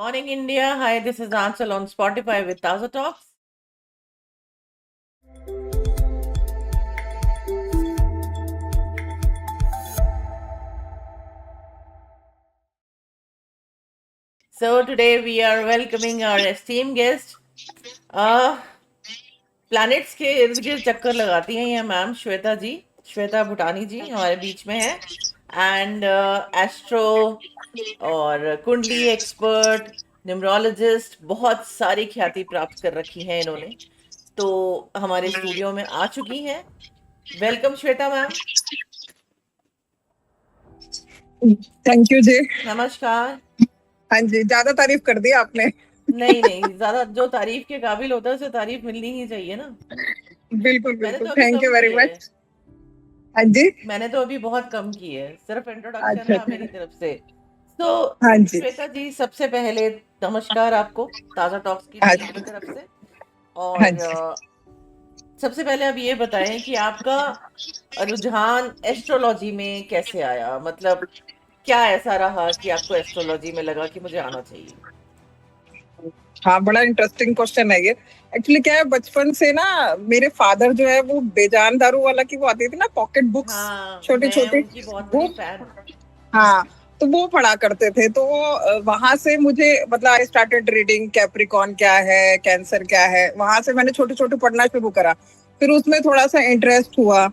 Morning, India. Hi, this is Ansel on Spotify with Taza Talks. So today we are welcoming our esteemed guest. Planets के इर्द गिर्द चक्कर लगाती हैं ये मैम श्वेता भूटानी जी हमारे बीच में है एंड एस्ट्रो और कुंडली एक्सपर्ट न्यूमरोलॉजिस्ट बहुत सारी ख्याति प्राप्त कर रखी है इन्होंने, तो हमारे स्टूडियो में आ चुकी हैं। Welcome Shweta ma'am. Thank you जी। नमस्कार। हाँ जी, ज्यादा तारीफ कर दी आपने। नहीं नहीं, ज्यादा जो तारीफ के काबिल होता है उसे तारीफ मिलनी ही चाहिए ना। बिल्कुल मैंने बिल्कुल, तो अभी थैंक कम यू वेरी की है। मच। हाँ जी, मैंने तो अभी बहुत कम की है, सिर्फ इंट्रोडक्शन अच्छा था मेरी अच्छा। तरफ से। तो हाँ जी, श्वेता जी, सबसे पहले नमस्कार आपको ताजा टॉक्स की हाँ टीम की जी, तरफ से। हाँ और जी। सबसे पहले आप ये बताएं कि आपका रुझान एस्ट्रोलॉजी में कैसे आया, मतलब क्या ऐसा रहा कि आपको एस्ट्रोलॉजी में लगा कि मुझे आना चाहिए। हाँ, बड़ा इंटरेस्टिंग क्वेश्चन है ये। एक्चुअली क्या है, बचपन से ना मेरे फादर जो है वो बेजान दारू वाला की वो आती थी ना पॉकेट बुक्स, हाँ, छोटी मैं छोटी, उनकी बहुत वो, बड़ी फैन। हाँ, तो वो पढ़ा करते थे। तो वहां से मुझे मतलब आई स्टार्टेड रीडिंग कैप्रिकॉन क्या है, कैंसर क्या है, वहां से मैंने छोटे छोटे पढ़ना शुरू करा। फिर उसमें थोड़ा सा इंटरेस्ट हुआ,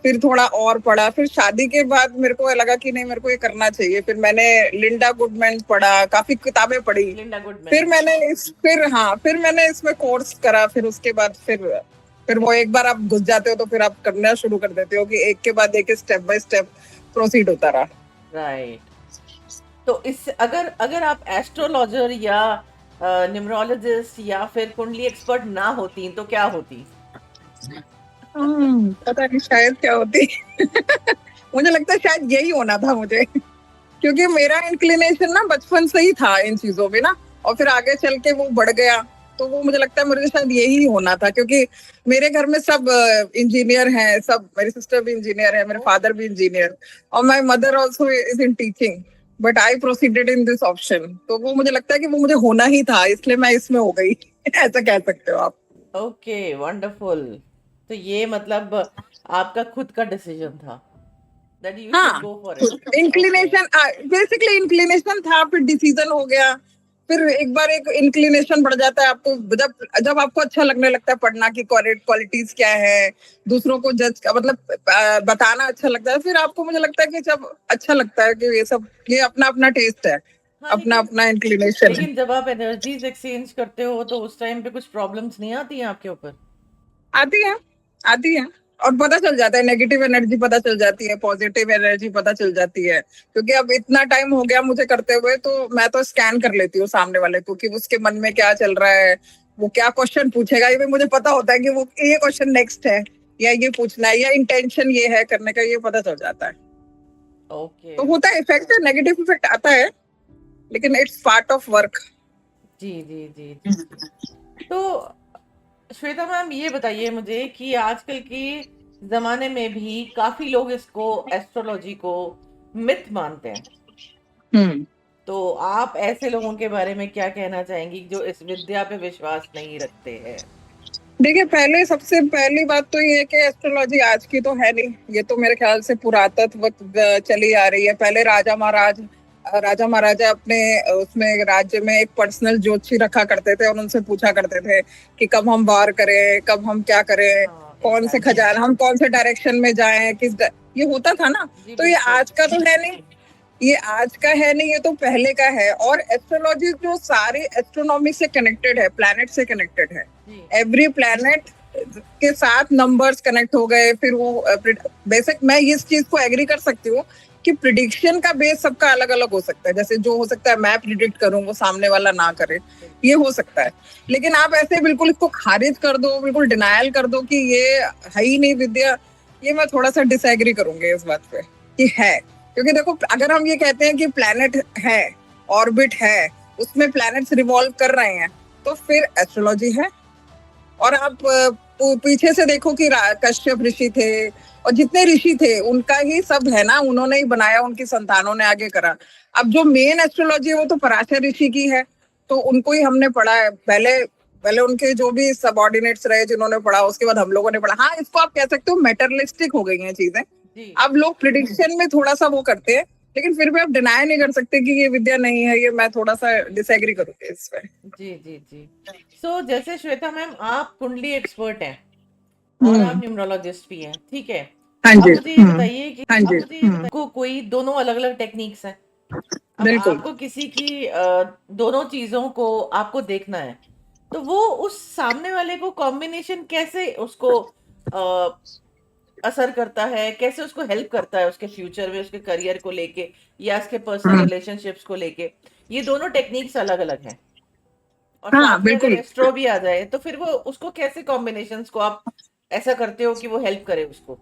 फिर थोड़ा और पढ़ा। फिर शादी के बाद मेरे को लगा कि नहीं, मेरे को ये करना चाहिए। फिर मैंने लिंडा गुडमैन पढ़ा, काफी किताबें पढ़ी। लिंडा गुडमैन। फिर मैंने इसमें कोर्स करा। फिर उसके बाद फिर वो एक बार आप घुस जाते हो तो फिर आप करना शुरू कर देते हो कि एक के बाद एक स्टेप बाय स्टेप प्रोसीड होता रहा। राइट। तो इस अगर अगर आप एस्ट्रोलॉजर या न्यूमरोलॉजिस्ट या फिर कुंडली एक्सपर्ट ना होती तो क्या होती। पता नहीं शायद क्या होती। मुझे लगता है शायद यही होना था मुझे, क्योंकि मेरा इंक्लिनेशन ना बचपन से ही था इन चीजों में ना, और फिर आगे चल के वो बढ़ गया। तो वो मुझे लगता है मुझे शायद यही होना था, क्योंकि मेरे घर में सब इंजीनियर हैं, सब, मेरी सिस्टर भी इंजीनियर है, मेरे फादर भी इंजीनियर, और my mother also is in teaching, but I proceeded in this option. तो वो मुझे लगता है कि वो मुझे होना ही था, इसलिए मैं इसमें हो गई। ऐसा कह सकते हो आप। Okay, wonderful. तो ये मतलब आपका खुद का डिसीजन था दैट यू शुड हाँ, go for it. Inclination, basically inclination था, फिर डिसीजन हो गया। फिर एक बार एक इंक्लिनेशन बढ़ जाता है आपको, जब जब आपको अच्छा लगने लगता है पढ़ना की क्वालिटीज क्या है, दूसरों को जज मतलब बताना अच्छा लगता है। फिर आपको मुझे लगता है कि जब अच्छा लगता है कि ये सब, ये अपना अपना टेस्ट है, हाँ, अपना अपना इंक्लिनेशन है। लेकिन जब आप एनर्जीज एक्सचेंज करते हो तो उस टाइम पे कुछ प्रॉब्लम्स नहीं आती हैं आपके ऊपर। आती है, आती है। और पता चल जाता है, नेगेटिव एनर्जी पता चल जाती है, पॉजिटिव एनर्जी पता चल जाती है। क्योंकि अब इतना टाइम हो गया मुझे करते हुए, तो मैं तो स्कैन कर लेती हूँ सामने वाले को कि उसके मन में क्या चल रहा है, वो क्या क्वेश्चन पूछेगा। ये भी मुझे पता होता है कि वो ये क्वेश्चन नेक्स्ट है, या ये पूछना है, या इंटेंशन ये है करने का, ये पता चल जाता है। ओके। तो होता है इफेक्ट, नेगेटिव इफेक्ट आता है, लेकिन इट्स पार्ट ऑफ वर्क। जी जी जी जी। तो श्वेता मैम, ये बताइए मुझे कि आजकल के जमाने में भी काफी लोग इसको, एस्ट्रोलॉजी को, मिथ मानते हैं। तो आप ऐसे लोगों के बारे में क्या कहना चाहेंगी जो इस विद्या पे विश्वास नहीं रखते हैं। देखिए, पहले सबसे पहली बात तो ये है कि एस्ट्रोलॉजी आज की तो है नहीं, ये तो मेरे ख्याल से पुरातत्व चली आ रही है। पहले राजा महाराजा अपने उसमें राज्य में एक पर्सनल ज्योतिषी रखा करते थे, और उनसे पूछा करते थे कि कब हम वार करें, कब हम क्या करें, कौन से खजाना, हम कौन से डायरेक्शन में जाएं, ये होता था ना। तो ये आज का तो है नहीं, ये आज का है नहीं, ये तो पहले का है। और एस्ट्रोलॉजी जो सारे एस्ट्रोनॉमी से कनेक्टेड है, प्लैनेट से कनेक्टेड है, एवरी प्लैनेट के साथ नंबर्स कनेक्ट हो गए। फिर वो बेसिक, मैं इस चीज को एग्री कर सकती हूँ कि प्रिडिक्शन का बेस सबका अलग अलग हो सकता है। जैसे जो हो सकता है मैं प्रिडिक्ट करूं, वो सामने वाला ना करे, ये हो सकता है। लेकिन आप ऐसे बिल्कुल इसको खारिज कर दो, बिल्कुल डिनायल कर दो कि ये है ही नहीं विद्या, ये मैं थोड़ा सा डिसएग्री करूंगी इस बात पे कि है। क्योंकि देखो, अगर हम ये कहते हैं कि प्लैनेट है, ऑर्बिट है, उसमें प्लैनेट्स रिवॉल्व कर रहे हैं, तो फिर एस्ट्रोलॉजी है। और आप पीछे से देखो कि कश्यप ऋषि थे, और जितने ऋषि थे उनका ही सब है ना, उन्होंने ही बनाया, उनकी संतानों ने आगे करा। अब जो मेन एस्ट्रोलॉजी है वो तो पराशर ऋषि की है, तो उनको ही हमने पढ़ा है पहले। पहले उनके जो भी सबऑर्डिनेट्स रहे जिन्होंने पढ़ा, उसके बाद हम लोगों ने पढ़ा। हाँ, इसको आप कह सकते हो मेटरलिस्टिक हो गई हैं चीजें। जी अब लोग प्रिडिक्शन में थोड़ा सा वो करते हैं, लेकिन फिर भी आप डिनाई नहीं कर सकते कि ये विद्या नहीं है। ये मैं थोड़ा सा डिसएग्री करूंगी इस पे। जी जी जी। सो जैसे श्वेता मैम, आप कुंडली एक्सपर्ट हैं और आप न्यूमरोलॉजिस्ट भी हैं, ठीक है। हाँ अब जी। मुझे ये बताइए कि हाँ जी। को कोई दोनों अलग अलग टेक्निक्स हैं। अब बिल्कुल। आपको किसी की दोनों चीजों को आपको देखना है, तो वो उस सामने वाले को कॉम्बिनेशन कैसे उसको अ, असर करता है, कैसे उसको हेल्प करता है उसके फ्यूचर में, उसके करियर को लेके या उसके पर्सनल रिलेशनशिप्स को लेके। ये दोनों टेक्निक्स अलग अलग हैं, और हाँ, साथ में अगर बिल्कुल। एस्ट्रो भी आ जाए तो फिर वो उसको कैसे कॉम्बिनेशंस को आप ऐसा करते हो कि वो हेल्प करे उसको।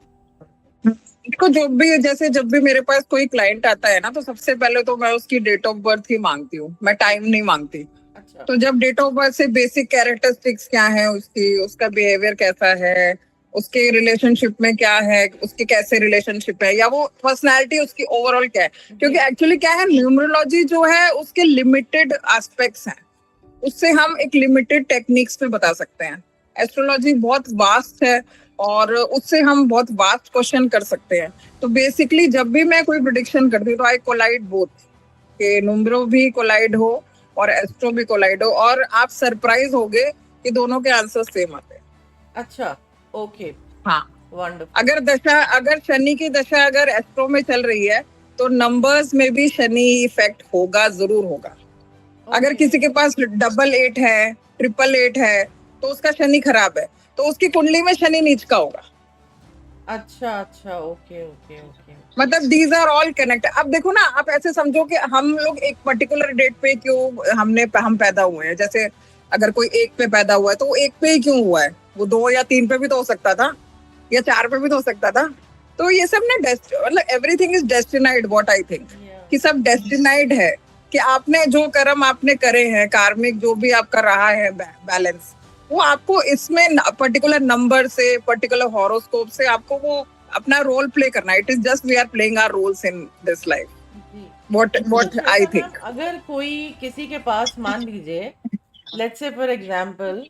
देखो, जब भी मेरे पास कोई क्लाइंट आता है ना, तो सबसे पहले तो मैं उसकी डेट ऑफ बर्थ ही मांगती हूँ, मैं टाइम नहीं मांगती। अच्छा। तो जब डेट ऑफ बर्थ से बेसिक कैरेक्टरिस्टिक्स क्या है उसकी, उसका बिहेवियर कैसा है, उसके रिलेशनशिप में क्या है, उसके कैसे रिलेशनशिप है, या वो पर्सनालिटी उसकी ओवरऑल क्या है। क्योंकि एक्चुअली क्या है, न्यूमरोलॉजी जो है उसके लिमिटेड एस्पेक्ट्स हैं, उससे हम एक लिमिटेड टेक्निक्स पे बता सकते हैं। एस्ट्रोलॉजी बहुत वास्ट है, और उससे हम बहुत वास्ट क्वेश्चन कर सकते हैं। तो बेसिकली जब भी मैं कोई प्रिडिक्शन करती हूँ, तो आई कोलाइड बोथ, कि नुम्ब्रो भी कोलाइड हो और एस्ट्रो भी कोलाइड हो, और आप सरप्राइज होगे कि दोनों के आंसर सेम आते हैं। अच्छा, ओके, हाँ। वंडरफुल। अगर शनि की दशा अगर एस्ट्रो में चल रही है, तो नंबर्स में भी शनि इफेक्ट होगा, जरूर होगा। अगर किसी के पास 888 है, 888 है, तो उसका शनि खराब है, तो उसकी कुंडली में शनि नीच का होगा। अच्छा अच्छा, ओके ओके ओके। मतलब दीज आर ऑल कनेक्ट। अब देखो ना, आप ऐसे समझो कि हम लोग एक पर्टिकुलर डेट पे क्यों हम पैदा हुए हैं। जैसे अगर कोई 1 पे पैदा हुआ है, तो वो 1 पे ही क्यों हुआ है, वो 2 या 3 पे भी तो हो सकता था, या 4 पे भी तो हो सकता था। तो ये सब ना मतलब everything is destined, what I think, कि सब डेस्टिनाइड है। कि आपने जो कर्म आपने करे हैं, कार्मिक जो भी आपका रहा है बैलेंस, वो आपको इसमें पर्टिकुलर नंबर से, पर्टिकुलर हॉरोस्कोप से आपको वो अपना रोल प्ले करना है। It is just we are playing our roles in this life, what I think. अगर कोई किसी के पास, मान लीजिए, let's say for example,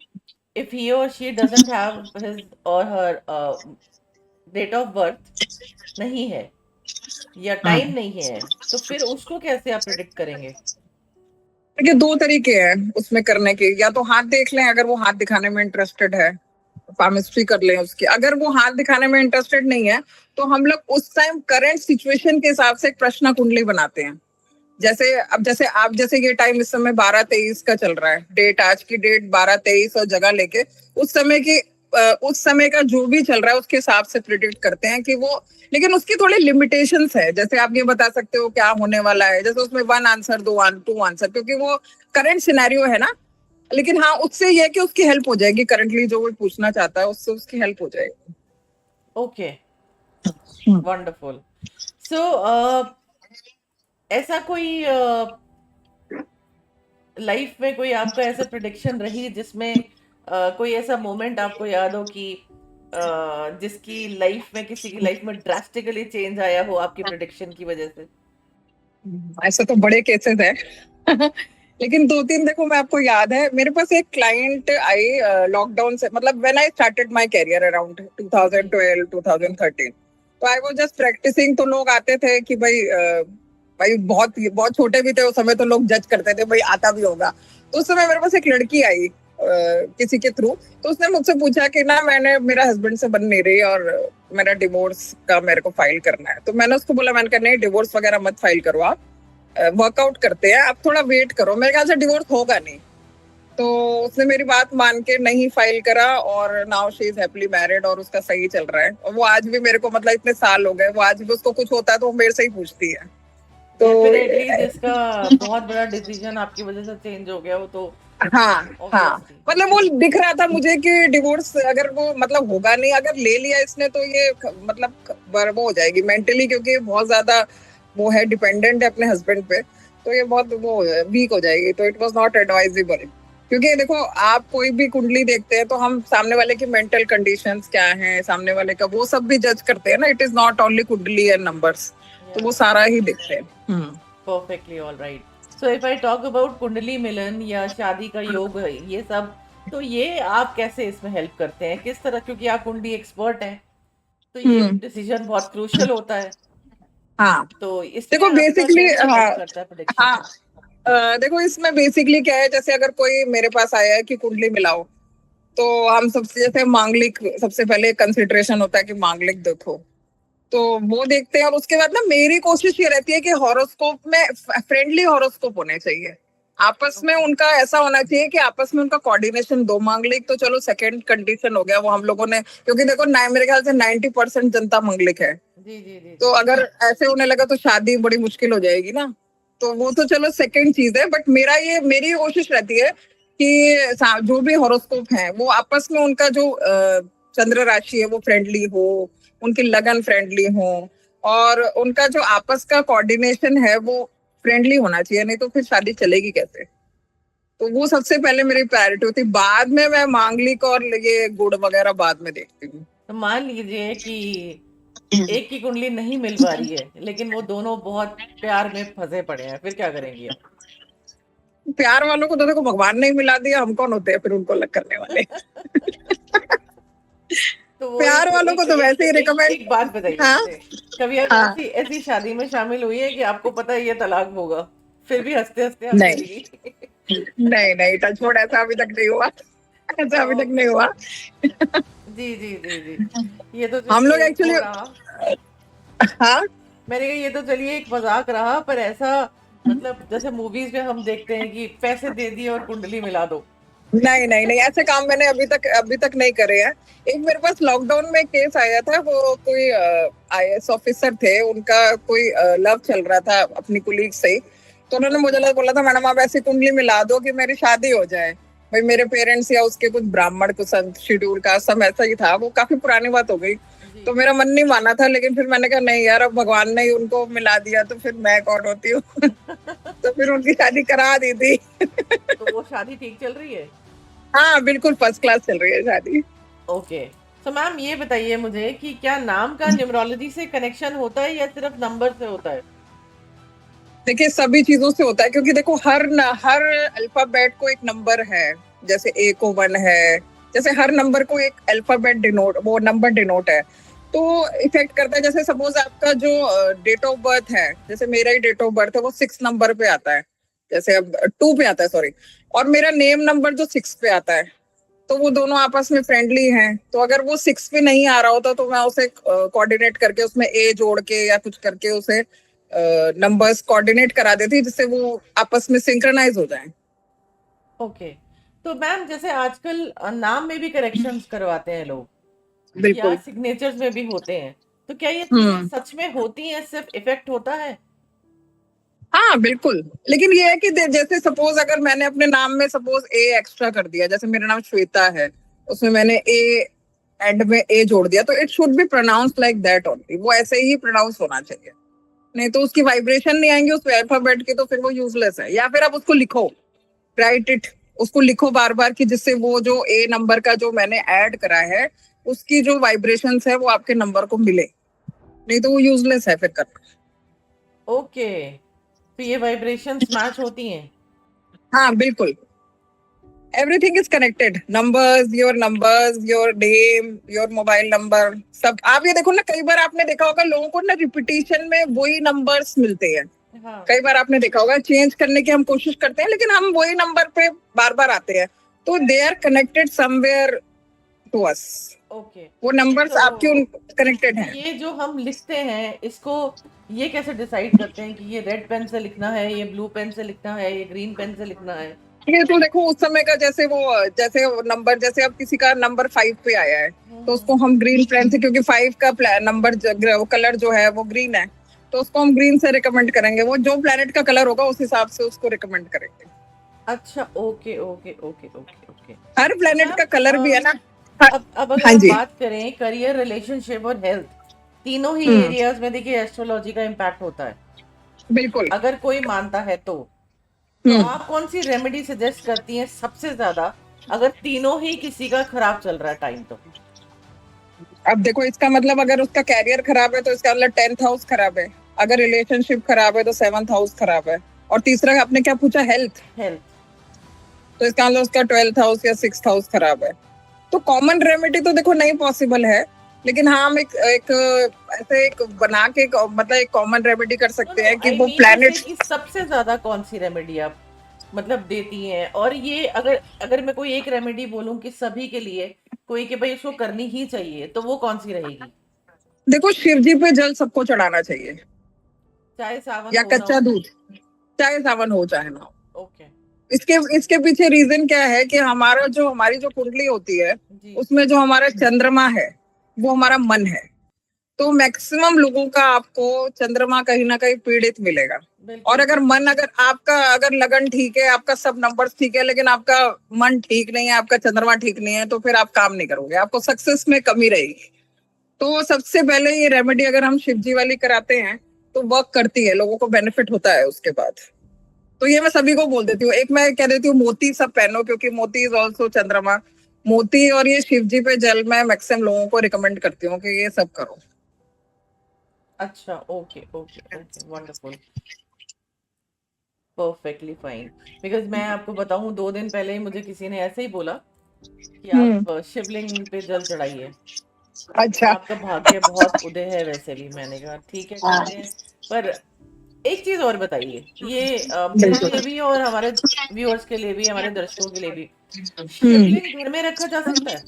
if he or she doesn't have his or her date of birth नहीं है या टाइम नहीं है, तो फिर उसको कैसे आप प्रिडिक्ट करेंगे। देखिए, 2 तरीके हैं उसमें करने के। या तो हाथ देख लें, अगर वो हाथ दिखाने में इंटरेस्टेड है, पामिस्ट्री कर लें उसकी। अगर वो हाथ दिखाने में इंटरेस्टेड नहीं है, तो हम लोग उस टाइम करंट सिचुएशन के हिसाब से एक प्रश्न कुंडली बनाते हैं। जैसे ये टाइम इस समय 12-23 का चल रहा है, डेट आज की डेट 12-23, और जगह लेके उस समय का जो भी चल रहा है उसके हिसाब से प्रिडिक्ट करते हैं कि वो। लेकिन उसकी थोड़ी लिमिटेशंस है। जैसे आप ये बता सकते हो क्या होने वाला है, जैसे उसमें 1 आंसर, 2 आंसर, क्योंकि वो करंट सिनेरियो है ना। लेकिन हाँ, उससे ये कि उसकी हेल्प हो जाएगी, करंटली जो वो पूछना चाहता है उससे उसकी हेल्प हो जाएगी। Okay, wonderful. सो ऐसा कोई लाइफ में कोई आपका ऐसा प्रिडिक्शन रही जिसमें कोई ऐसा मोमेंट आपको याद हो कि जिसकी लाइफ में, किसी की लाइफ में ड्रास्टिकली चेंज आया हो आपकी प्रिडिक्शन की वजह से। ऐसे तो बड़े केसेस है। लेकिन 2-3 देखो, मैं आपको याद है, मेरे पास एक क्लाइंट आई लॉकडाउन से, मतलब when I started my career around 2012 2013। तो आई वाज जस्ट प्रैक्टिसिंग। तो लोग आते थे कि भाई बहुत बहुत छोटे भी थे उस समय, तो लोग जज करते थे भाई आता भी होगा। तो उस समय मेरे पास एक लड़की आई किसी के थ्रू। तो उसने मुझसे पूछा कि ना, मेरा हस्बैंड से बन नहीं रही, और मेरा डिवोर्स का मेरे को फाइल करना है। तो मैंने उसको बोला, मैंने कहा नहीं, डिवोर्स वगैरह मत फाइल करो, आप वर्कआउट करते हैं, आप थोड़ा वेट करो, मेरे ख्याल से डिवोर्स होगा नहीं। तो उसने मेरी बात मान के नहीं फाइल करा, और now she is happily married, और उसका सही चल रहा है। और वो आज भी मेरे को, मतलब इतने साल हो गए, वो आज भी उसको कुछ होता है तो वो मेरे से ही पूछती है। तो डेफिनेटली जिसका बहुत बड़ा डिसीजन आपकी वजह से चेंज हो गया, वो तो हाँ, हाँ, obviously। मतलब वो दिख रहा था मुझे कि डिवोर्स अगर वो मतलब होगा नहीं, अगर ले लिया इसने, तो ये मतलब वो हो जाएगी मेंटली, क्योंकि बहुत ज्यादा वो है, डिपेंडेंट है अपने हस्बैंड पे। तो ये बहुत वो वीक हो जाएगी। तो इट वाज नॉट एडवाइजेबल। क्योंकि देखो, आप कोई भी कुंडली देखते हैं तो हम सामने वाले की मेंटल कंडीशंस क्या हैं, सामने वाले का वो सब भी जज करते हैं ना। इट इज नॉट ओनली कुंडली एंड नंबर्स, तो वो सारा ही देखते हैं। Perfectly all right. So if I talk about कुंडली मिलन या शादी का योग, ये सब, तो ये आप कैसे इसमें हेल्प करते हैं, किस तरह, क्योंकि आप कुंडली एक्सपर्ट हैं, तो ये हम्म। डिसीजन बहुत क्रूशियल होता है, हाँ, तो इसमें देखो आपका बेसिकली, कैसे हाँ, हेल्प करता है प्रेडिक्शन? हाँ, देखो इसमें बेसिकली क्या है, जैसे अगर कोई मेरे पास आया है कि कुंडली मिलाओ, तो हम सबसे जैसे मांगलिक, सबसे पहले कंसिडरेशन होता है कि मांगलिक देखो, तो वो देखते हैं। और उसके बाद ना मेरी कोशिश ये रहती है कि हॉरोस्कोप में फ्रेंडली हॉरोस्कोप होने चाहिए, आपस में ओके। उनका ऐसा होना चाहिए कि आपस में उनका कोऑर्डिनेशन। दो मांगलिक तो चलो सेकंड कंडीशन हो गया, वो हम लोगों ने, क्योंकि देखो मेरे ख्याल से 90% जनता मांगलिक है, जी जी जी तो जी। अगर ऐसे होने लगा तो शादी बड़ी मुश्किल हो जाएगी ना। तो वो तो चलो सेकंड चीज है, बट मेरी ये कोशिश रहती है कि जो भी हॉरोस्कोप है वो आपस में उनका जो चंद्र राशि है वो फ्रेंडली हो, उनकी लगन फ्रेंडली हो, और उनका जो आपस का कोऑर्डिनेशन है वो फ्रेंडली होना चाहिए, नहीं तो फिर शादी चलेगी कैसे। तो वो सबसे पहले मेरी प्रायोरिटी होती है, बाद में मैं मांगलिक और ये गुड़ वगैरह बाद में देखती हूँ। तो मान लीजिए कि एक की कुंडली नहीं मिल पा रही है, लेकिन वो दोनों बहुत प्यार में फंसे पड़े हैं, फिर क्या करेंगी आप? प्यार वालों को तो देखो भगवान ने ही मिला दिया, हम कौन होते हैं फिर उनको अलग करने वाले। तो वो प्यार वालों को तो वैसे ही रिकमेंड। एक बात बताइए हाँ, मुझे, कभी आप हाँ। ऐसी ऐसी शादी में शामिल हुई है कि आपको पता है ये तलाक होगा, फिर भी हंसते हंसते आप नहीं, चली गई? नहीं, नहीं, टच वुड, ऐसा अभी तक नहीं हुआ, ऐसा अभी तक नहीं ओके। हुआ। जी जी जी जी। ये तो हम लोग चलिए एक एक्चुअली, वो रहा, हाँ, मैंने कहा ये तो चलिए एक मजाक रहा, पर ऐसा मतलब जैसे मूवीज में हम देखते हैं कि पैसे दे दिए और कुंडली मिला दो। नहीं, नहीं, नहीं, ऐसे काम मैंने अभी तक नहीं करे हैं। एक मेरे पास लॉकडाउन में केस आया था, वो कोई आईएएस ऑफिसर थे, उनका कोई लव चल रहा था अपनी कुलीग से ही। तो उन्होंने मुझे ओके बोला था, मैडम आप ऐसी कुंडली मिला दो कि मेरी शादी हो जाए। भाई मेरे पेरेंट्स या उसके कुछ ब्राह्मण, कुछ शेड्यूल कास्ट, सब ऐसा ही था, वो काफी पुरानी बात हो गई। जी। तो मेरा मन नहीं माना था, लेकिन फिर मैंने कहा नहीं यार, अब भगवान ने ही उनको मिला दिया तो फिर मैं कौन होती हूँ। तो फिर उनकी शादी करा दी थी। तो वो शादी ठीक चल रही है? हाँ, बिल्कुल फर्स्ट क्लास चल रही है शादी। ओके। तो मैम ये बताइए मुझे कि क्या नाम का न्यूमरोलॉजी से कनेक्शन होता है या सिर्फ नंबर से होता है? देखिए सभी चीजों से होता है, क्योंकि देखो हर अल्फाबेट को एक नंबर है। जैसे ए को 1 है, जैसे हर नंबर को एक अल्फाबेट डिनोट, वो नंबर डिनोट है, तो इफेक्ट करता है। जैसे सपोज आपका जो डेट ऑफ बर्थ है, जैसे मेरा ही डेट ऑफ बर्थ है वो 6 नंबर पे आता है, जैसे अब 2 पे आता है, सॉरी, और मेरा नेम नंबर जो 6 पे आता है, तो वो दोनों आपस में फ्रेंडली हैं। तो अगर वो 6 पे नहीं आ रहा होता तो मैं उसे कोऑर्डिनेट करके उसमें ए जोड़ के या कुछ करके उसे नंबर्स कोऑर्डिनेट करा देती, जिससे वो आपस में सिंक्रोनाइज हो जाएं। ओके। तो मैम जैसे आजकल नाम में भी करेक्शंस करवाते हैं लोग, या बिल्कुल। सिग्नेचर्स में भी होते हैं, तो क्या ये चीजें हम्म। सच में होती हैं, सिर्फ इफेक्ट होता है? हाँ, बिल्कुल। लेकिन ये है कि जैसे सपोज अगर मैंने अपने नाम में सपोज ए एक्स्ट्रा कर दिया, जैसे मेरा नाम श्वेता है, उसमें मैंने ए एंड में ए जोड़ दिया, तो it should be pronounce like that only, वो ऐसे ही प्रोनाउंस होना चाहिए। नहीं तो उसकी वाइब्रेशन नहीं आएंगी उस अल्फाबेट की, तो फिर वो यूजलेस है। या फिर आप उसको लिखो, राइट इट, उसको लिखो बार बार, कि जिससे वो जो ए नंबर का जो मैंने ऐड करा है उसकी जो वाइब्रेशंस है वो आपके नंबर को मिले, नहीं तो वो यूजलेस है फिर करना। ओके। तो ये वाइब्रेशंस मैच होती हैं? हाँ, बिल्कुल। Everything is connected, numbers, your name, your mobile number, सब। आप ये देखो ना, कई बार आपने देखा होगा लोगों को ना रिपीटिशन में वही नंबर्स मिलते हैं। हाँ। कई बार आपने देखा होगा चेंज करने की हम कोशिश करते हैं, लेकिन हम वही नंबर पे बार बार आते हैं, तो they are connected somewhere to us. Okay. वो नंबर्स आपके तो उन कनेक्टेड हैं। ये जो हम लिखते हैं इसको, ये कैसे डिसाइड करते हैं कि ये रेड पेन से लिखना है, ये ब्लू पेन से लिखना है, ये ग्रीन पेन से लिखना है? ये तो देखो उस समय का, जैसे नंबर, जैसे अब किसी का नंबर 5 पे आया है, तो उसको हम ग्रीन पेन से, क्योंकि 5 का नंबर कलर जो है वो ग्रीन है, तो उसको हम ग्रीन से रिकमेंड करेंगे। वो जो प्लेनेट का कलर होगा उस हिसाब से उसको रिकमेंड करेंगे। अच्छा, okay okay okay okay okay. हर तो प्लेनेट का कलर भी मैम है ना। हाँ, अब अगर हाँ हम जी। बात करें करियर, रिलेशनशिप और हेल्थ, तीनों ही हम्म। एरियाज में देखिए एस्ट्रोलॉजी का इम्पैक्ट होता है, बिल्कुल। अगर कोई मानता है तो हम्म। आप कौन सी रेमेडी सजेस्ट करती हैं सबसे ज्यादा, अगर तीनों ही किसी का खराब चल रहा है टाइम तो? अब देखो इसका मतलब अगर उसका कैरियर खराब है तो इसका मतलब 10th हाउस खराब है, अगर रिलेशनशिप खराब है तो 7th हाउस खराब है, और तीसरा आपने क्या पूछा, हेल्थ। हेल्थ। तो इसका मतलब उसका 12th हाउस या 6th हाउस खराब है। तो कॉमन रेमेडी तो देखो नहीं पॉसिबल है, लेकिन हाँ हम एक ऐसे एक बना के मतलब एक कॉमन रेमेडी कर नो सकते नो, हैं कि आई वो मीन टू से प्लैनेट। कि सबसे ज्यादा कौन सी रेमेडी आप मतलब देती हैं, और ये अगर अगर मैं कोई एक रेमेडी बोलूं कि सभी के लिए कोई कि भाई इसको करनी ही चाहिए, तो वो कौन सी रहेगी? देखो शिव जी पे जल सबको चढ़ाना चाहिए, चाहे सावन या हो ना कच्चा हो। दूध, चाहे सावन हो चाहे ना हो। ओके। इसके इसके पीछे रीजन क्या है कि हमारी जो कुंडली होती है, जी। उसमें जो हमारा चंद्रमा है वो हमारा मन है। तो मैक्सिमम लोगों का आपको चंद्रमा कहीं ना कहीं पीड़ित मिलेगा। और बिल्कुल। अगर मन, अगर आपका अगर लगन ठीक है, आपका सब नंबर्स ठीक है, लेकिन आपका मन ठीक नहीं है, आपका चंद्रमा ठीक नहीं है, तो फिर आप काम नहीं करोगे, आपको सक्सेस में कमी रहेगी। तो सबसे पहले ये रेमेडी अगर हम शिव जी वाली कराते हैं तो वर्क करती है, लोगों को बेनिफिट होता है उसके बाद। तो ये मैं सभी को बोल देती हूँ। एक मैं कह देती हूँ मोती सब पहनो, क्योंकि मोती इज ऑल्सो चंद्रमा। मोती और ये शिव जी पे जल मैं मैक्सिमम लोगों को रिकमेंड करती हूँ कि ये सब करो। अच्छा, okay okay okay, wonderful, perfectly fine. Because मैं आपको बताऊं, 2 दिन पहले ही मुझे किसी ने ऐसे ही बोला कि हम्म। आप शिवलिंग पे जल चढ़ाइए, अच्छा। आपका भाग्य बहुत उदय है। वैसे भी मैंने कहा ठीक है, हाँ, करते हैं। पर एक चीज और बताइए, ये मेरे बिल्कुल। लिए भी और हमारे व्यूअर्स के लिए भी, हमारे दर्शकों के लिए भी, हम्म। शिवलिंग घर में रखा जा सकता है?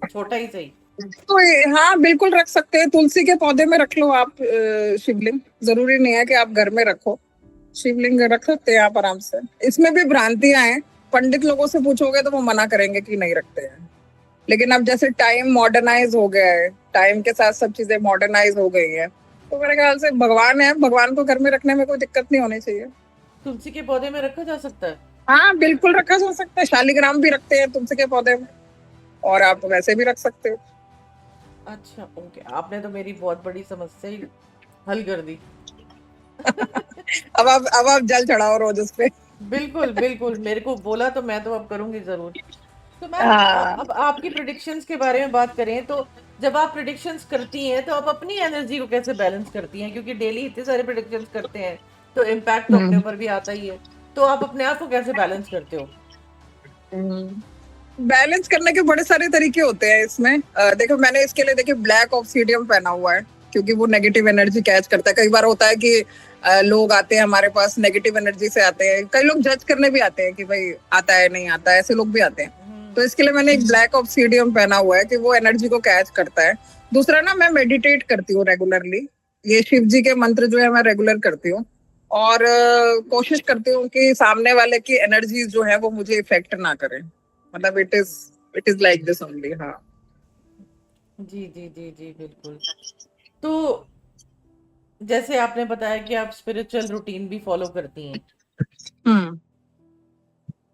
छोटा ही सही। तो हाँ बिल्कुल रख सकते हैं, तुलसी के पौधे में रख लो आप शिवलिंग। जरूरी नहीं है कि आप घर में रखो, शिवलिंग रख सकते हैं आप आराम से। इसमें भी भ्रांतियां हैं, पंडित लोगों से पूछोगे तो वो मना करेंगे कि नहीं रखते हैं। लेकिन अब जैसे टाइम मॉडर्नाइज हो गया है, टाइम के साथ सब चीजें मॉडर्नाइज हो गई है, तो मेरे ख्याल से भगवान है, भगवान को घर में रखने में कोई दिक्कत नहीं होनी चाहिए। तुलसी के पौधे में रखा जा सकता है? हाँ बिल्कुल रखा जा सकता है, शालिग्राम भी रखते हैं तुलसी के पौधे में, और आप वैसे भी रख सकते हो। अच्छा, ओके, आपने तो मेरी बहुत बड़ी समस्या ही हल कर दी। अब आप जल चढ़ाओ रोज उस पे। बिल्कुल बिल्कुल, मेरे को बोला तो मैं तो अब करूंगी जरूर। तो मैम, हाँ। अब आपकी प्रिडिक्शंस के बारे में बात करें तो जब आप प्रिडिक्शंस करती हैं तो आप अपनी एनर्जी को कैसे बैलेंस करती हैं? क्योंकि डेली इतने सारे प्रिडिक्शंस करते हैं तो इम्पैक्ट तो अपने हम्म। ऊपर भी आता ही है। तो आप अपने आप को कैसे बैलेंस करते हो? बैलेंस करने के बड़े सारे तरीके होते हैं इसमें। देखो मैंने इसके लिए देखिए ब्लैक ऑब्सीडियम पहना हुआ है, क्योंकि वो नेगेटिव एनर्जी कैच करता है। कई बार होता है कि लोग आते हैं हमारे पास नेगेटिव एनर्जी से आते हैं, कई लोग जज करने भी आते हैं कि भाई आता है नहीं आता है, ऐसे लोग भी आते हैं। तो इसके लिए मैंने एक ब्लैक ऑब्सीडियम पहना हुआ है कि वो एनर्जी को कैच करता है। दूसरा ना, मैं मेडिटेट करती हूँ रेगुलरली। ये शिव जी के मंत्र जो है मैं रेगुलर करती हूँ, और कोशिश करती हूँ कि सामने वाले की एनर्जीज जो है वो मुझे इफेक्ट ना करें। मतलब it is like this only. हाँ। जी जी जी जी, बिल्कुल। तो जैसे आपने बताया कि आप स्पिरिचुअल रूटीन भी फॉलो करती हैं। हम्म।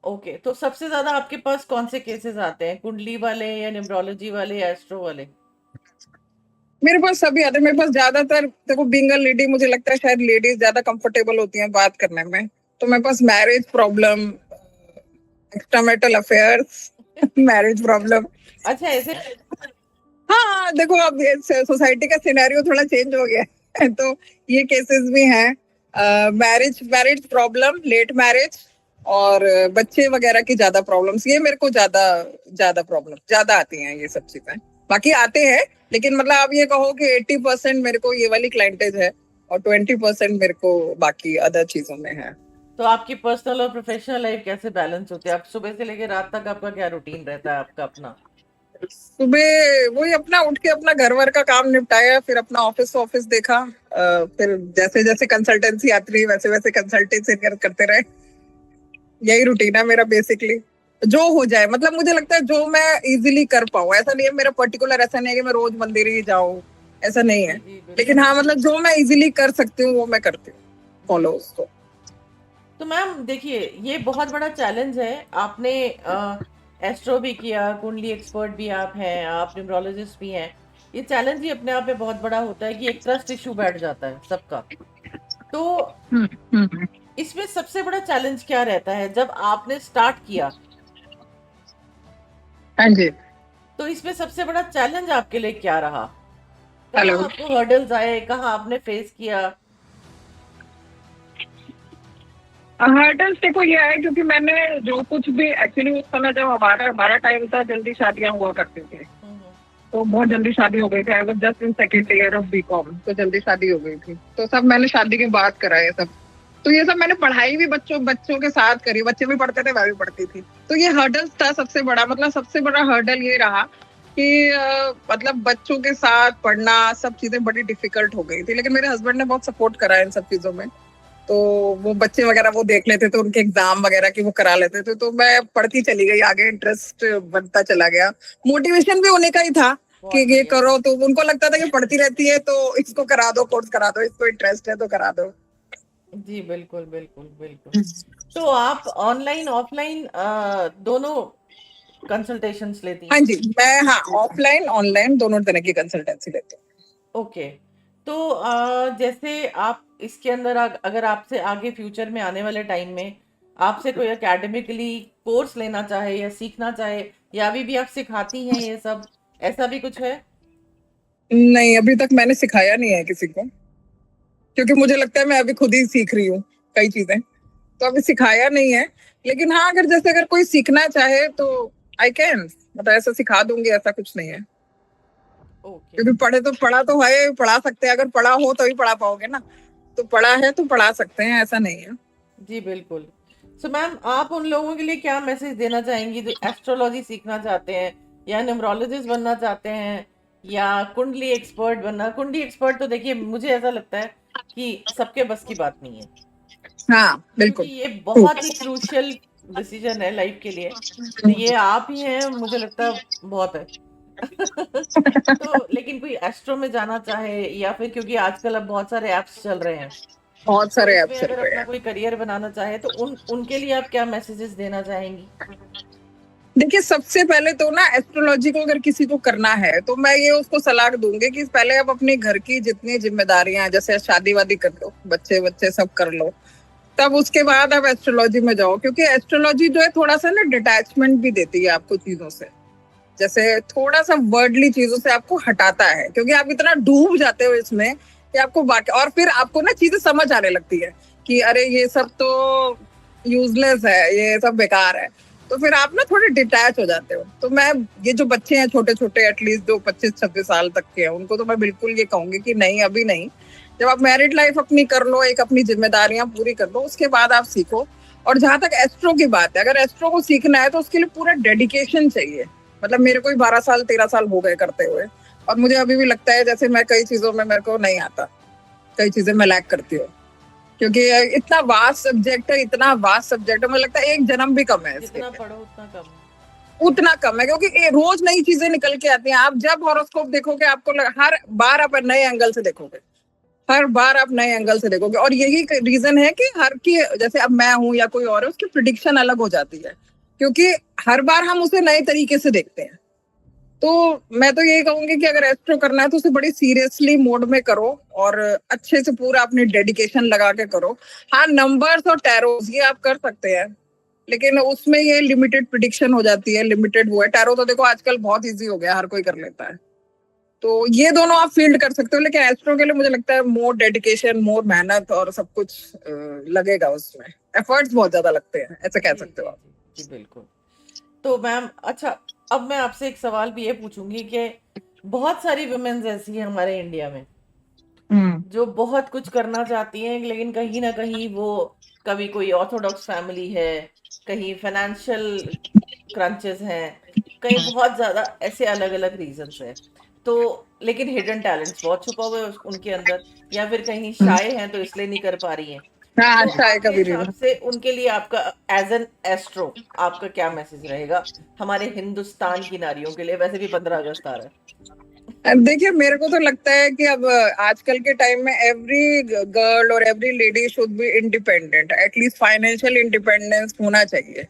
ओके, तो सबसे ज्यादा आपके पास कौन से केसेस आते हैं, कुंडली वाले या न्यूमरोलॉजी वाले या एस्ट्रो वाले? मेरे पास सभी आते हैं। मेरे पास ज्यादातर, देखो बीइंग अ लेडी, मुझे लगता है शायद लेडीज ज्यादा कंफर्टेबल होती हैं बात करने में। तो मेरे पास marriage problem, extramarital affairs, marriage problem. अच्छा, ऐसे? हाँ देखो अब सोसाइटी का सिनेरियो थोड़ा चेंज हो गया है, तो ये केसेस भी हैं। Marriage marriage problem, late marriage, और बच्चे वगैरह की ज्यादा प्रॉब्लम्स, ये मेरे को ज्यादा ज्यादा प्रॉब्लम ज्यादा आती हैं ये सब चीजें। बाकी आते हैं, लेकिन मतलब आप ये कहो कि 80% मेरे को ये वाली क्लाइंटेज है, और 20% मेरे को बाकी अदर चीजों में है। तो आपकी पर्सनल और प्रोफेशनल लाइफ कैसे बैलेंस होती है? आप सुबह से लेकर रात तक आपका क्या रूटीन रहता है आपका अपना? सुबह वही अपना उठ के अपना घर वर का काम निपटाया, फिर अपना ऑफिस ऑफिस देखा, फिर जैसे जैसे कंसल्टेंसी आती रही वैसे वैसे कंसल्टेंसी करते रहे। यही रूटीन है मेरा बेसिकली। जो हो जाए, मतलब मुझे लगता है जो मैं इजीली कर पाऊँ, ऐसा नहीं है मेरा पर्टिकुलर, ऐसा नहीं है कि मैं रोज मंदिर ही जाऊँ, ऐसा नहीं है। जी जी, लेकिन बिल्कुल। हाँ मतलब जो मैं इजीली कर सकती हूँ वो मैं करती हूँ, फॉलो उसको। तो मैम देखिए, ये बहुत बड़ा चैलेंज है। आपने एस्ट्रो भी किया, कुंडली एक्सपर्ट भी आप हैं, आप न्यूमरोलॉजिस्ट भी हैं। ये चैलेंज ही अपने आप में बहुत बड़ा होता है कि एक ट्रस्ट इशू बैठ जाता है सबका। तो हम्म। हम्म। इसमें सबसे बड़ा चैलेंज क्या रहता है जब आपने स्टार्ट किया? हाँ जी। तो इसमें सबसे बड़ा चैलेंज आपके लिए क्या रहा? कहाँ हेलो। आपको हर्डल्स आए, कहाँ आपने फेस किया? हर्डल्स देखो ये है, क्योंकि मैंने जो कुछ भी एक्चुअली उस समय जब हमारा हमारा टाइम था, जल्दी शादियां हुआ करती थी, तो बहुत जल्दी शादी हो गई थी। I was just in second year of BCom, तो जल्दी शादी हो गई थी। तो सब मैंने शादी के बाद करा ये सब। तो ये सब मैंने पढ़ाई भी बच्चों बच्चों के साथ करी, बच्चे भी पढ़ते थे, मैं भी पढ़ती थी। तो ये हर्डल्स था सबसे बड़ा, मतलब सबसे बड़ा हर्डल ये रहा कि मतलब बच्चों के साथ पढ़ना, सब चीजें बड़ी डिफिकल्ट हो गई थी। लेकिन मेरे हस्बैंड ने बहुत सपोर्ट करा इन सब चीजों में। तो वो बच्चे वगैरह वो देख लेते थे, उनके एग्जाम वगैरह की वो करा लेते थे, तो मैं पढ़ती चली गई आगे, इंटरेस्ट बनता चला गया। मोटिवेशन भी उन्हीं का ही था कि बहुत ये बढ़िया। करो, तो उनको लगता था कि पढ़ती रहती है तो इसको करा दो, कोर्स करा दो, इसको इंटरेस्ट है तो करा दो। जी बिल्कुल बिल्कुल बिल्कुल। तो आप ऑनलाइन ऑफलाइन दोनों कंसल्टेशंस लेती हाँ हैं? जी, मैं हाँ ऑफलाइन ऑनलाइन दोनों तरह की कंसल्टेंसी लेती हूँ। ओके। तो जैसे आप इसके अंदर अगर आपसे आगे फ्यूचर में आने वाले टाइम में आपसे कोई एकेडमिकली कोर्स लेना चाहे या सीखना चाहे, या अभी भी आप सिखाती हैं ये सब, ऐसा भी कुछ है? नहीं, अभी तक मैंने सिखाया नहीं है किसी को, क्योंकि मुझे लगता है मैं अभी खुद ही सीख रही हूँ कई चीजें, तो अभी सिखाया नहीं है। लेकिन हाँ, अगर जैसे अगर कोई सीखना चाहे तो आई कैन, मतलब ऐसा सिखा दूंगी, ऐसा कुछ नहीं है। ओके। क्योंकि पढ़ा तो है, पढ़ा सकते हैं, अगर पढ़ा हो तो ही पढ़ा पाओगे ना। तो पढ़ा है तो पढ़ा सकते हैं, ऐसा नहीं है। जी बिल्कुल। सो मैम, आप उन लोगों के लिए क्या मैसेज देना चाहेंगी जो एस्ट्रोलॉजी सीखना चाहते हैं, या न्यूमरोलॉजिस्ट बनना चाहते हैं, या कुंडली एक्सपर्ट बनना? कुंडली एक्सपर्ट तो देखिए, मुझे ऐसा लगता है कि सबके बस की बात नहीं है, हाँ क्योंकि बिल्कुल। ये बहुत ही क्रूशियल डिसीजन है लाइफ के लिए। तो ये आप ही हैं, मुझे लगता है बहुत है। तो लेकिन कोई एस्ट्रो में जाना चाहे, या फिर क्योंकि आजकल अब बहुत सारे एप्स चल रहे हैं, बहुत तो सारे उसमें ऐप्स चल अगर रहे अपना हैं। कोई करियर बनाना चाहे तो उनके लिए आप क्या मैसेजेस देना चाहेंगी? देखिए, सबसे पहले तो ना एस्ट्रोलॉजी को अगर किसी को करना है तो मैं ये उसको सलाह दूंगी कि पहले आप अपने घर की जितनी जिम्मेदारियां, जैसे शादी वादी कर लो, बच्चे बच्चे सब कर लो, तब उसके बाद आप एस्ट्रोलॉजी में जाओ। क्योंकि एस्ट्रोलॉजी जो है थोड़ा सा ना डिटैचमेंट भी देती है आपको चीजों से, जैसे थोड़ा सा वर्डली चीजों से आपको हटाता है, क्योंकि आप इतना डूब जाते हो इसमें कि आपको बाकी, और फिर आपको ना चीजें समझ आने लगती है कि अरे ये सब तो यूजलेस है, ये सब बेकार है। तो फिर आप ना थोड़े डिटैच हो जाते हो। तो मैं, ये जो बच्चे हैं छोटे छोटे, एटलीस्ट जो 25-26 साल तक के हैं, उनको तो मैं बिल्कुल ये कहूंगी कि नहीं, अभी नहीं। जब आप मैरिड लाइफ अपनी कर लो, एक अपनी जिम्मेदारियां पूरी कर लो, उसके बाद आप सीखो। और जहां तक एस्ट्रो की बात है, अगर एस्ट्रो को सीखना है तो उसके लिए पूरा डेडिकेशन चाहिए। मतलब मेरे को 12 साल 13 साल हो गए करते हुए, और मुझे अभी भी लगता है जैसे मैं कई चीजों में मेरे को नहीं आता, कई चीजें मैं लैक करती हूँ। क्योंकि इतना वास्ट सब्जेक्ट है, इतना वास्ट सब्जेक्ट है, मुझे लगता है एक जन्म भी कम है इसके जितना लिए। पढ़ो उतना कम। उतना कम है, क्योंकि रोज नई चीजें निकल के आती हैं। आप जब हॉरोस्कोप देखोगे, आपको हर बार आप नए एंगल से देखोगे, हर बार आप नए एंगल से देखोगे। और यही रीजन है कि हर की, जैसे अब मैं हूं या कोई और है, उसकी प्रिडिक्शन अलग हो जाती है, क्योंकि हर बार हम उसे नए तरीके से देखते हैं। तो मैं तो यही कहूंगी कि अगर एस्ट्रो करना है तो उसे बड़ी सीरियसली मोड में करो, और अच्छे से पूरा अपनी डेडिकेशन लगा के करो। हाँ, नंबर्स और टैरोस ये आप कर सकते हैं, लेकिन उसमें ये लिमिटेड प्रिडिक्शन हो जाती है, लिमिटेड वो है। टैरो तो देखो आजकल बहुत इजी हो गया, हर कोई कर लेता है। तो ये दोनों आप फील्ड कर सकते हो, लेकिन एस्ट्रो के लिए मुझे लगता है मोर डेडिकेशन, मोर मेहनत और सब कुछ लगेगा उसमें। एफर्ट्स बहुत ज्यादा लगते हैं, ऐसा कह जी सकते हो जी आप। जी जी बिल्कुल। तो मैम, अच्छा, अब मैं आपसे एक सवाल भी ये पूछूंगी कि बहुत सारी वुमेन्स ऐसी हैं हमारे इंडिया में हम्म। जो बहुत कुछ करना चाहती हैं, लेकिन कहीं ना कहीं वो, कभी कोई ऑर्थोडॉक्स फैमिली है, कहीं फाइनेंशियल क्रंचेस हैं, कहीं बहुत ज्यादा ऐसे अलग अलग रीजंस हैं। तो लेकिन हिडन टैलेंट्स बहुत छुपा हुआ है उनके अंदर, या फिर कहीं शाय हैं तो इसलिए नहीं कर पा रही हैं। हाँ, तो अच्छा है आपके कभी हिसाब रीजन। से उनके लिए आपका, एज एन एस्ट्रो, आपका क्या मैसेज रहेगा हमारे हिंदुस्तान की नारियों के लिए? वैसे भी 15 अगस्त आ रहा देखिए, मेरे को तो लगता है कि अब आजकल के टाइम में एवरी गर्ल और every lady should be independent, at least financial independence होना चाहिए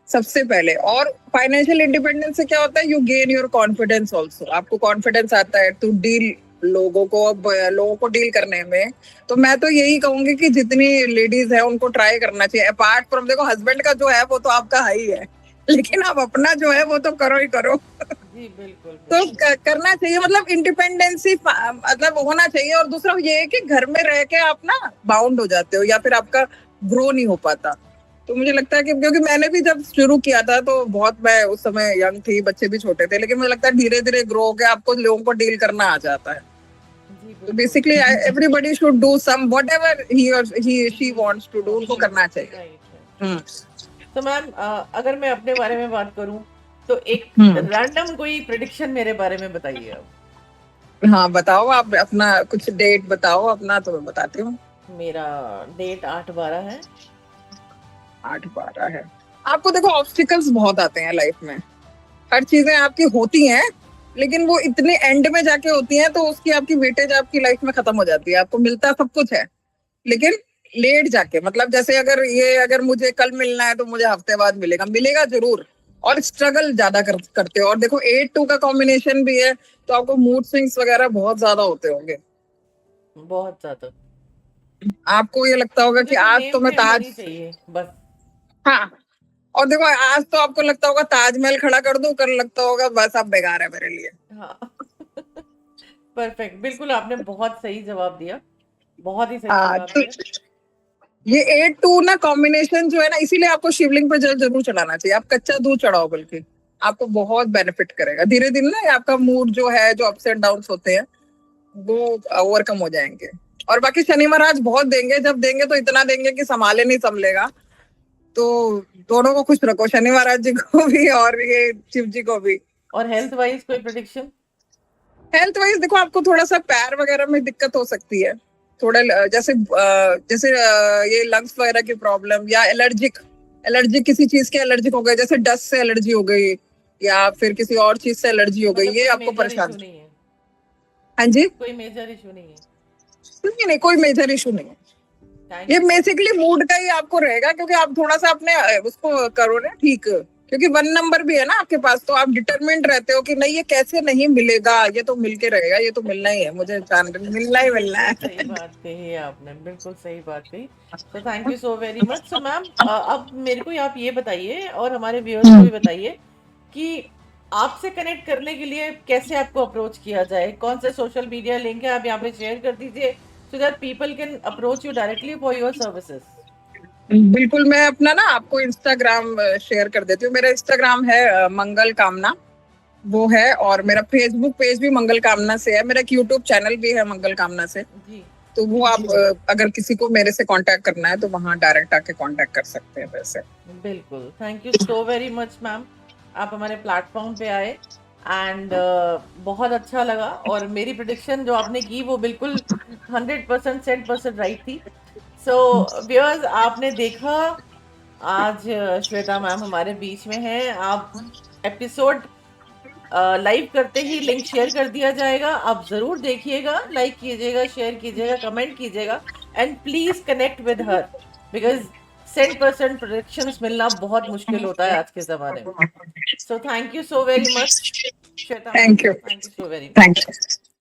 सबसे पहले। और फाइनेंशियल इंडिपेंडेंस से क्या होता है, you gain your confidence also. आपको कॉन्फिडेंस आता है टू डील लोगों को डील करने में। तो मैं तो यही कहूंगी कि जितनी लेडीज है उनको ट्राई करना चाहिए। अपार्ट फ्रॉम, देखो हस्बैंड का जो है वो तो आपका है ही है, लेकिन आप अपना जो है वो तो करो ही करो। है। जी बिल्कुल तो बिल्कुल। करना चाहिए, मतलब इंडिपेंडेंसी मतलब होना चाहिए। और दूसरा ये है कि घर में रह के आप ना बाउंड हो जाते हो, या फिर आपका ग्रो नहीं हो पाता। तो मुझे लगता है कि क्योंकि मैंने भी जब शुरू किया था तो बहुत, मैं उस समय यंग थी, बच्चे भी छोटे थे, लेकिन मुझे लगता है धीरे धीरे ग्रो होकर आपको लोगों को डील करना आ जाता है। जी तो बिल्कुल। Basically everybody should do some whatever he और he she wants to do, उनको करना चाहिए। Right right. हम्म। तो मैम अगर मैं अपने बारे में बात करूं तो एक हम्म। रैंडम कोई प्रिडिक्शन मेरे बारे में बताइए आप। हाँ बताओ, आप अपना कुछ डेट बताओ अपना, तो मैं बताती हूँ। मेरा डेट 8/12 है। 8/12 है। आपको देखो ऑब्स्टिकल्स बहुत आते हैं लाइफ में, हर चीजें आपकी होती हैं, लेकिन वो इतने एंड में जाके होती हैं तो उसकी आपकी वेटेज आपकी लाइफ में खत्म हो जाती है। आपको मिलता सब कुछ है, लेकिन लेट जाके, मतलब जैसे अगर मुझे कल मिलना है तो मुझे हफ्ते बाद मिलेगा, मिलेगा जरूर। और स्ट्रगल ज्यादा करते हो। और देखो 8-2 का कॉम्बिनेशन भी है, तो आपको मूड स्विंग्स वगैरह बहुत ज्यादा होते होंगे। बहुत ज्यादा। आपको ये लगता होगा मुझे कि तो आज तो नेम मैं फेम ताज, होनी चाहिए बस। हाँ, और देखो आज तो आपको लगता होगा ताजमहल खड़ा कर दूं, कल लगता होगा बस अब बेकार है मेरे लिए। हाँ। परफेक्ट, बिल्कुल आपने बहुत सही जवाब दिया। बहुत ही सही हाँ जवाब तो दिया। ये 8-2 ना कॉम्बिनेशन जो है ना, इसीलिए आपको शिवलिंग पे जल जरूर चढ़ाना चाहिए। आप कच्चा दूध चढ़ाओ, बल्कि आपको बहुत बेनिफिट करेगा। धीरे धीरे ना ये आपका मूड जो है, जो अप्स एंड डाउन होते हैं, वो ओवरकम हो जाएंगे। और बाकी शनि महाराज बहुत देंगे, जब देंगे तो इतना देंगे कि संभाले नहीं संभलेगा। तो दोनों को खुश रखो, शनि महाराज जी को भी और ये शिव जी को भी। और हेल्थ वाइज कोई प्रिडिक्शन? हेल्थ वाइज देखो, आपको थोड़ा सा पैर वगैरह में दिक्कत हो सकती है, थोड़ा जैसे ये लंग्स वगैरह की प्रॉब्लम, या एलर्जिक एलर्जिक किसी चीज के एलर्जिक हो गए, जैसे डस्ट से एलर्जी हो गई, या फिर किसी और चीज से एलर्जी हो गई, मतलब ये कोई आपको मेजर परेशान। इशू नहीं है? हाँ जी। कोई मेजर इशू नहीं है? नहीं नहीं, कोई मेजर इशू नहीं है। थैंक ये you so much. Basically mood का ही आपको रहेगा, क्योंकि आप थोड़ा सा अपने उसको करो ना ठीक, क्योंकि 1 नंबर भी है ना आपके पास, तो आप डिटरमिन्ड रहते हो कि नहीं ये कैसे नहीं मिलेगा, ये तो मिलके रहेगा, ये तो मिलना ही है, मुझे मिलना ही मिलना बिल्कुल है। सही बात कही है आपने, बिल्कुल सही बात कही। तो thank you so very much. So ma'am अब मेरे को आप ये बताइए और हमारे व्यूअर्स को भी बताइए कि आपसे कनेक्ट करने के लिए कैसे आपको अप्रोच किया जाए, कौन से सोशल मीडिया लिंक है, आप यहाँ पे शेयर कर दीजिए so that people can approach you directly for your services. बिल्कुल, मैं अपना ना आपको इंस्टाग्राम शेयर कर देती हूँ। मेरा इंस्टाग्राम है मंगल कामना, वो है। और मेरा फेसबुक पेज भी मंगल कामना से है। मेरा एक यूट्यूब चैनल भी है मंगल कामना से। जी तो वो आप अगर किसी को मेरे से कांटेक्ट करना है तो वहाँ डायरेक्ट आके कांटेक्ट कर सकते हैं वैसे। बिल्कुल। Thank you so very much ma'am, आप हमारे प्लेटफॉर्म पे आए एंड बहुत अच्छा लगा। और मेरी प्रिडिक्शन जो आपने की वो बिल्कुल 100% 100% राइट थी। सो व्यूअर्स, आपने देखा आज श्वेता मैम हमारे बीच में है। आप एपिसोड लाइव करते ही लिंक शेयर कर दिया जाएगा, आप जरूर देखिएगा, लाइक कीजिएगा, शेयर कीजिएगा, कमेंट कीजिएगा and please connect with her because 100% productions मिलना बहुत मुश्किल होता है आज के जमाने में। So thank you so very much Shweta ma'am, thank you. Thank you so very thank much. You.